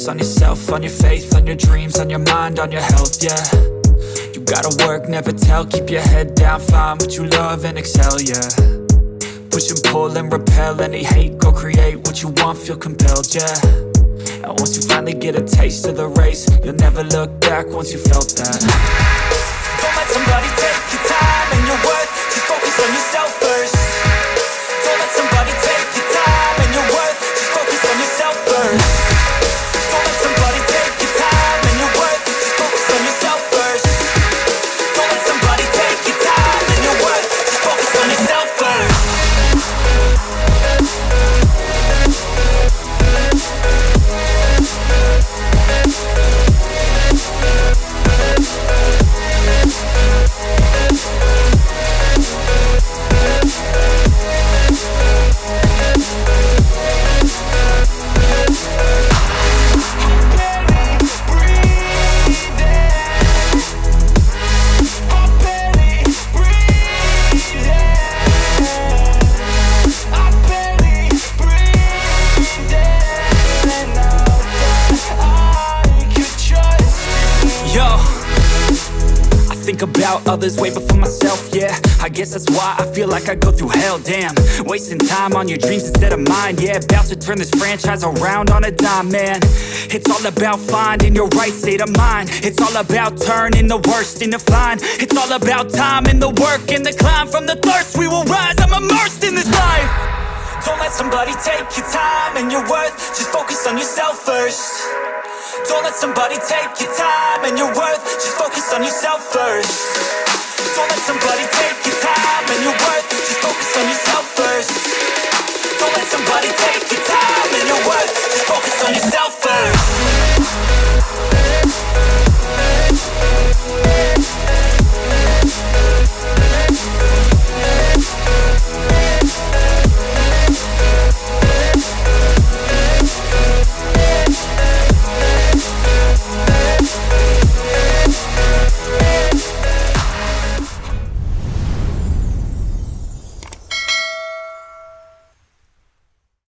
focus on yourself, on your faith, on your dreams, on your mind, on your health, yeah. You gotta work, never tell, keep your head down, find what you love and excel, yeah. Push and pull and repel any hate, go create what you want, feel compelled, yeah. And once you finally get a taste of the race, you'll never look back once you felt that. Don't let somebody take your time and your worth, just focus on yourself first. Don't let somebody take your time and your worth, just focus on yourself first. Don't let somebody take your time and your worth, just focus on yourself first. Don't let somebody take your time and your worth, just focus on yourself first. About others way before myself, yeah. I guess that's why I feel like I go through hell, damn. Wasting time on your dreams instead of mine, yeah. About to turn this franchise around on a dime, man. It's all about finding your right state of mind. It's all about turning the worst into fine. It's all about time and the work and the climb. From the thirst we will rise, I'm immersed in this life. Don't let somebody take your time and your worth, just focus on yourself first. Don't let somebody take your time and your worth, just focus on yourself first. Don't let somebody take your time and your worth, just focus on yourself first. Don't let somebody take your time and your worth, just focus on yourself